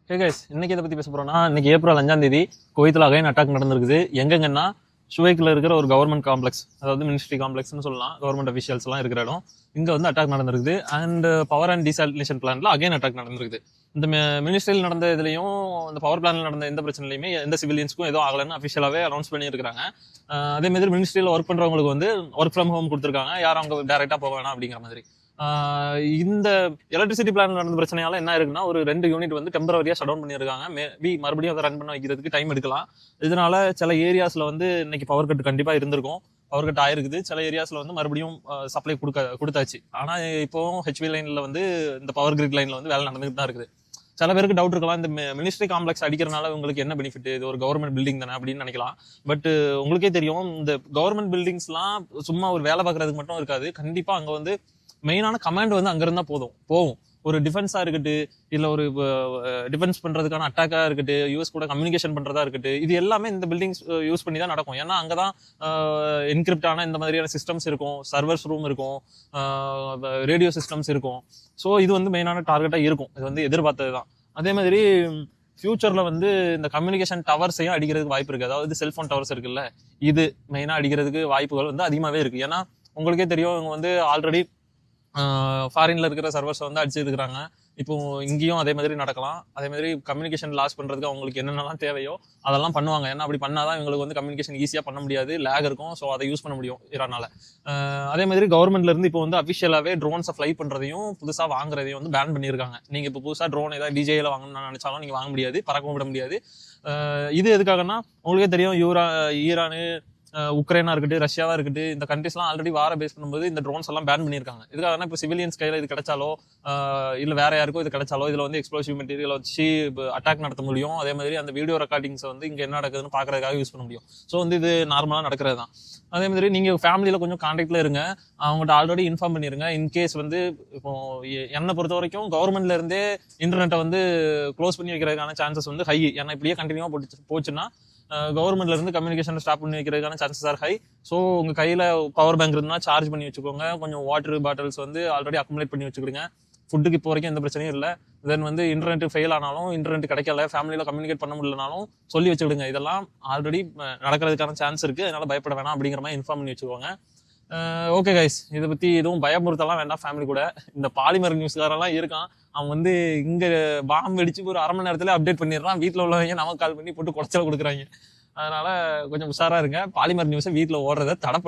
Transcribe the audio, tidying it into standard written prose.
Hey guys, இன்னைக்கு இதை பத்தி பேச போறோம்னா, இன்னைக்கு ஏப்ரல் 5ஆம் தேதி குவைத்தில் அகைன் அட்டாக் நடந்திருக்குது. எங்கன்னா ஷுவைக்கில் இருக்கிற ஒரு கவர்மெண்ட் காம்ப்ளெக்ஸ், அதாவது மினிஸ்ட்ரி காம்ப்ளெக்ஸ்னு சொல்லலாம், கவர்மெண்ட் அஃபிஷியல்ஸ் எல்லாம் இருக்கிற இடம். இங்க வந்து அட்டாக் நடந்திருக்குது. அண்ட் பவர் அண்ட் டீசாலினேஷன் பிளான்ல அகைன் அட்டாக் நடந்திருக்குது. இந்த மினிஸ்ட்ரியில் நடந்த இதுலயும் இந்த பவர் பிளான்ல நடந்த எந்த பிரச்சனையுமே எந்த சிவிலியன்ஸ்க்கும் எதுவும் ஆகலன்னு அஃபிஷியலாவே அனௌன்ஸ் பண்ணியிருக்காங்க. அதே மாதிரி மினிஸ்ட்ரியில் ஒர்க் பண்றவங்களுக்கு வந்து ஒர்க் ஃப்ரம் ஹோம் கொடுத்துருக்காங்க, யாரும் அவங்க டைரக்டா போக வேணாம் அப்படிங்கிற மாதிரி. இந்த எலக்ட்ரிசிட்டி பிளான் நடந்த பிரச்சனையால என்ன இருக்குன்னா, ஒரு 2 யூனிட் வந்து டெம்பரவரியா ஷட் டவுன் பண்ணியிருக்காங்க. மேபி மறுபடியும் அதை ரன் பண்ண வைக்கிறதுக்கு டைம் எடுக்கலாம். இதனால சில ஏரியாஸ்ல வந்து இன்னைக்கு பவர் கட் கண்டிப்பா இருந்திருக்கும். பவர் கட் ஆயிருக்குது. சில ஏரியாஸ்ல வந்து மறுபடியும் சப்ளை கொடுத்தாச்சு. ஆனா இப்போ ஹெச்வி லைன்ல வந்து இந்த பவர் கிரிட் லைன்ல வந்து வேலை நடந்துட்டு தான் இருக்குது. சில பேருக்கு டவுட் இருக்கலாம், இந்த மினிஸ்ட்ரி காம்ப்ளெக்ஸ் அடிக்கிறனால உங்களுக்கு என்ன பெனிஃபிட், இது ஒரு கவர்மெண்ட் பில்டிங் தானே அப்படின்னு நினைக்கலாம். பட் உங்களுக்கே தெரியும், இந்த கவர்மெண்ட் பில்டிங்ஸ்லாம் சும்மா ஒரு வேலை பார்க்கறதுக்கு மட்டும் இருக்காது. கண்டிப்பா அங்க வந்து மெயினான கமாண்ட் வந்து அங்க இருந்தா போகும். ஒரு டிஃபென்ஸா இருக்கட்டு, இல்ல ஒரு டிஃபென்ஸ் பண்றதுக்கான அட்டாக்கா இருக்கட்டு, யூஎஸ் கூட கம்யூனிகேஷன் பண்றதா இருக்கட்டு, இது எல்லாமே இந்த பில்டிங்ஸ் யூஸ் பண்ணி தான் நடக்கும். ஏன்னா அங்கதான் என்கிரிப்ட் ஆன இந்த மாதிரியான சிஸ்டம்ஸ் இருக்கும், சர்வர்ஸ் ரூம் இருக்கும், ரேடியோ சிஸ்டம்ஸ் இருக்கும். ஸோ இது வந்து மெயினான டார்கெட்டா இருக்கும். இது வந்து எதிர்பார்த்தது தான். அதே மாதிரி ஃபியூச்சர்ல வந்து இந்த கம்யூனிகேஷன் டவர்ஸையும் அடிக்கிறதுக்கு வாய்ப்பு இருக்கு. அதாவது செல்போன் டவர்ஸ் இருக்குல்ல, இது மெயினா அடிக்கிறதுக்கு வாய்ப்புகள் வந்து அதிகமாவே இருக்கு. ஏன்னா உங்களுக்கே தெரியும், இவங்க வந்து ஆல்ரெடி ஃபாரின்ல இருக்கிற சர்வர்ஸ் வந்து அடிச்சிருக்கிறாங்க. இப்போ இங்கேயும் அதே மாதிரி நடக்கலாம். அதே மாதிரி கம்யூனிகேஷன் லாஸ் பண்றதுக்கு அவங்களுக்கு என்னென்னலாம் தேவையோ அதெல்லாம் பண்ணுவாங்க. ஏன்னா அப்படி பண்ணாதான் இவங்களுக்கு வந்து கம்யூனிகேஷன் ஈஸியா பண்ண முடியாது, லேக் இருக்கும். ஸோ அதை யூஸ் பண்ண முடியும் ஈரானால. அதே மாதிரி கவர்மெண்ட்ல இருந்து இப்போ வந்து அபிஷியலாவே ட்ரோன்ஸை ஃபிளை பண்றதையும் புதுசா வாங்குறதையும் வந்து பேன் பண்ணியிருக்காங்க. நீங்க இப்போ புதுசா ட்ரோன் ஏதாவது டிஜேல வாங்கணும்னு நினைச்சாலும் நீங்க வாங்க முடியாது, பறக்கவும் விட முடியாது. இது எதுக்காகனா, உங்களுக்கே தெரியும், ஈரானு, உக்ரைனா இருக்கட்டும், ரஷ்யாவா இருக்கட்டும், இந்த கண்ட்ரிஸ்லாம் ஆல்ரெடி வார பேஸ் பண்ணும்போது இந்த ட்ரோன்ஸ் எல்லாம் பேன் பண்ணியிருக்காங்க. இதுக்காக இப்போ சிவிலியன்ஸ் கையில இது கிடைச்சாலோ இல்ல வேற யாருக்கோ இது கிடைச்சாலோ இதுல வந்து எக்ஸ்ப்ளோசிவ் மெட்டீரியல் வச்சு அட்டாக் நடத்த முடியும். அதே மாதிரி அந்த வீடியோ ரெக்கார்டிங்ஸ் வந்து இங்க என்ன நடக்குதுன்னு பாக்குறதுக்காக யூஸ் பண்ண முடியும். ஸோ வந்து இது நார்மலா நடக்கிறது தான். அதே மாதிரி நீங்க ஃபேமிலியில கொஞ்சம் கான்டாக்ட்ல இருங்க, அவங்ககிட்ட ஆல்ரெடி இன்ஃபார்ம் பண்ணிருங்க. இன்கேஸ் வந்து இப்போ என்னை பொறுத்த வரைக்கும் கவர்மெண்ட்ல இருந்தே இன்டர்நெட்டை வந்து க்ளோஸ் பண்ணி வைக்கிறதுக்கான சான்சஸ் வந்து ஹை. ஏன்னா இப்படியே கண்டினியூவா போச்சுன்னா கவர்மெண்ட்ல இருந்து கம்யூனிகேஷன் ஸ்டாப் பண்ணி வைக்கிறதுக்கான சான்சஸ் ஆர் ஹை. ஸோ உங்க கையில பவர் பேங்க் இருந்தா சார்ஜ் பண்ணி வச்சுக்கோங்க. கொஞ்சம் வாட்டர் பாட்டில்ஸ் வந்து ஆல்ரெடி அக்குமுலேட் பண்ணி வச்சுக்கிடுங்க. ஃபுட்டுக்கு இப்போ வரைக்கும் எந்த பிரச்சனையும் இல்லை. தென் வந்து இன்டர்நெட் ஃபெயில் ஆனாலும், இன்டர்நெட் கிடைக்கல, ஃபேமிலியில கம்யூனிகேட் பண்ண முடியலனாலும் சொல்லி வச்சுக்கிடுங்க. இதெல்லாம் ஆல்ரெடி நடக்கிறதுக்கான சான்ஸ் இருக்கு, அதனால பயப்பட வேணாம் அப்படிங்கிற மாதிரி இன்ஃபார்ம் பண்ணி வச்சுக்கோங்க. ஓகே கைஸ், இதை பத்தி எதுவும் பயமுறுத்தலாம் வேண்டாம் ஃபேமிலி கூட. இந்த பாலிமர் நியூஸ்காரெல்லாம் இருக்கான், அவன் வந்து இங்க பாம்பு வெடிச்சு ஒரு 1/2 மணி நேரத்துல அப்டேட் பண்ணிடுறான். வீட்டுல உள்ளவங்க நமக்கு கால் பண்ணி போட்டு குடைச்சல கொடுக்குறாங்க. அதனால கொஞ்சம் உஷாரா இருங்க. பாலிமர் நியூஸை வீட்டுல ஓடுறத தடை